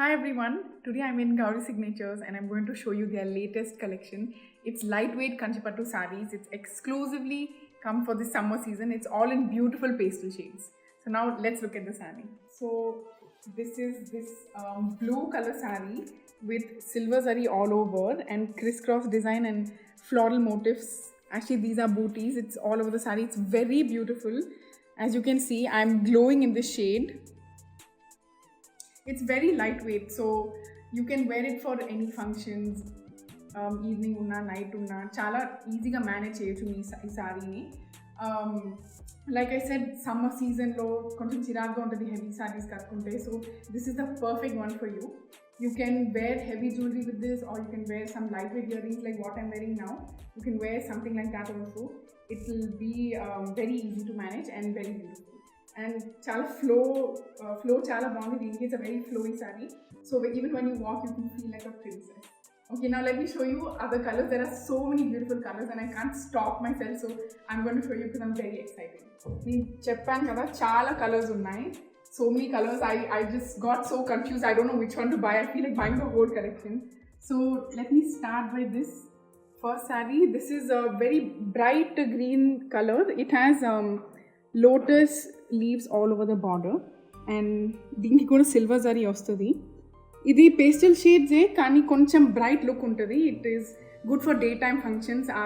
Hi everyone, today I'm in Gauri Signatures and I'm going to show you their latest collection. It's lightweight Kanchipattu sarees. It's exclusively come for the summer season. It's all in beautiful pastel shades. So now let's look at the saree. So this is this blue color saree with silver zari all over and crisscross design and floral motifs. Actually these are booties. It's all over the saree. It's very beautiful. As you can see, I'm glowing in this shade. It's very lightweight, so you can wear it for any functions, evening unna, night unna. Chala easy ga manage cheyochu ee saree ni. Like I said, summer season lo koncham chiragga untadi heavy sarees kattukunte, so this is the perfect one for you. You can wear heavy jewelry with this, or you can wear some lightweight earrings like what I'm wearing now. You can wear something like that also. It will be very easy to manage and very beautiful. And chala flow chala baagundi. Deeniki it's a very flowy saree, so even when you walk you can feel like a princess. Okay, now let me show you other colors. There are so many beautiful colors and I can't stop myself, so I'm going to show you because I'm very excited. నేను చెప్పాను కదా చాలా colours ఉన్నాయి. So many colors, I just got so confused. I don't know which one to buy. I feel like buying the whole collection. So let me start by this first saree. This is a very bright green color. It has lotus leaves all over the border and దీనికి కూడా silver zari వస్తుంది. ఇది pastel షేడ్సే కానీ కొంచెం bright look ఉంటుంది. It is good for day time functions. ఆ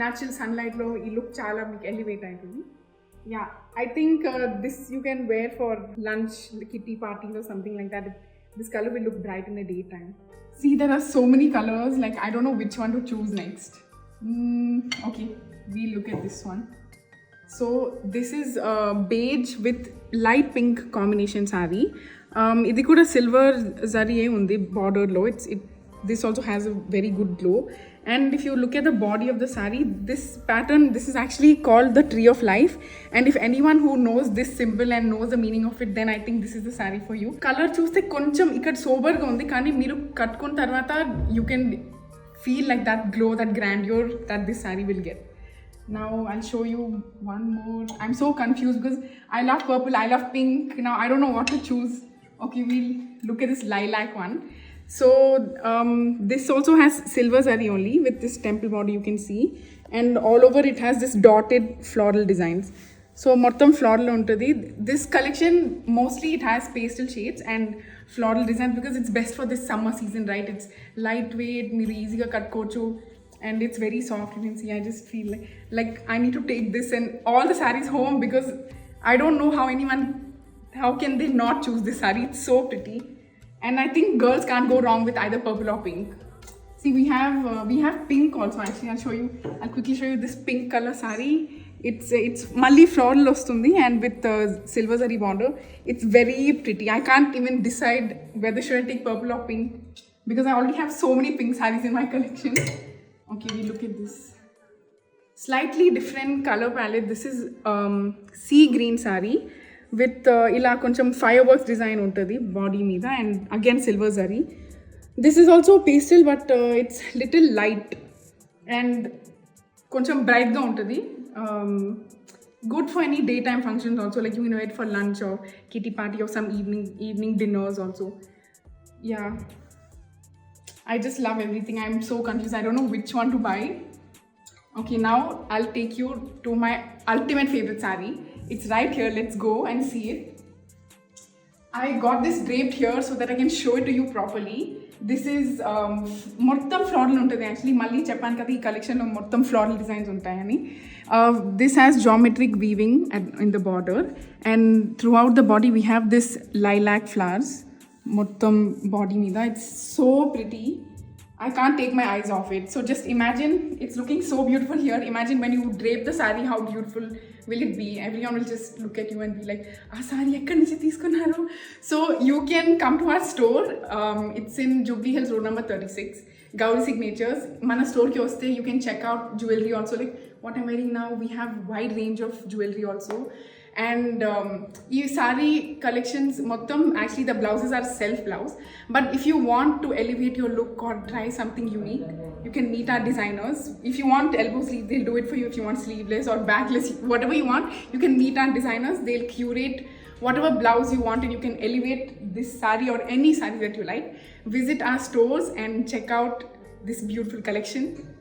natural సన్లైట్లో ఈ లుక్ చాలా మీకు ఎలివేట్ అవుతుంది. Yeah, I think this you can wear for lunch, kitty parties or something like that. This color will look bright in the daytime. See, there are so many colors, like I don't know which one to choose next. Okay, we look at this one. So this is beige with light pink combination saree. Idi kuda silver zari undi border lo. This also has a very good glow. And if you look at the body of the saree, this pattern, this is actually called the tree of life. And if anyone who knows this symbol and knows the meaning of it, then I think this is the saree for you. Color chuste koncham ikkada sober ga undi, kani meeru kattukona tarvata you can feel like that glow, that grandeur that this saree will get. Now I'll show you one more. I'm so confused because I love purple, I love pink. Now I don't know what to choose. Okay, we'll look at this lilac one. So this also has silver zari only with this temple body, you can see, and all over it has this dotted floral designs. So mottam floral untadi. This collection mostly it has pastel shades and floral designs because it's best for this summer season, right? It's lightweight, meer easy ga kattukochu. And it's very soft. You can see I just feel like I need to take this and all the sarees home because I don't know how can they not choose this saree. It's so pretty, and I think girls can't go wrong with either purple or pink. See, we have pink also. Actually, I'll quickly show you this pink color saree. It's malli floral ostundi and with silver zari border. It's very pretty. I can't even decide whether should I take purple or pink because I already have so many pink sarees in my collection. Okay, we look at this. Slightly different color palette. This is sea green saree with ila koncham fireworks design untadi body meeda and again silver zari. This is also pastel but it's little light and koncham bright ga untadi. Good for any daytime functions also, like you can wear it for lunch or kitty party or some evening dinners also. Yeah, I just love everything. I'm so confused. I don't know which one to buy. Okay, now I'll take you to my ultimate favorite saree. It's right here. Let's go and see it. I got this draped here so that I can show it to you properly. This is mottam floral untadi. Actually, malli cheppan kada ee collection lo mottam floral designs untayani. This has geometric weaving in the border, and throughout the body we have this lilac flowers. Mottam body meeda. It's so pretty. I can't take my eyes off it. So just imagine, it's looking so beautiful here. Imagine when you drape the saree, how beautiful will it be? Everyone will just look at you and be like, "Ah, saree ekkadi nunchi teeskunnaru?" So you can come to our store. It's in Jubilee Hills, road number 36, Gauri Signatures. Mana store ki vaste you can check out jewelry also, like what I'm wearing now. We have wide range of jewelry also. And ee saree collections mottam, actually the blouses are self blouse, but if you want to elevate your look or try something unique, you can meet our designers. If you want elbow sleeve, they'll do it for you. If you want sleeveless or backless, whatever you want, you can meet our designers. They'll curate whatever blouse you want, and you can elevate this sari or any sari that you like. Visit our stores and check out this beautiful collection.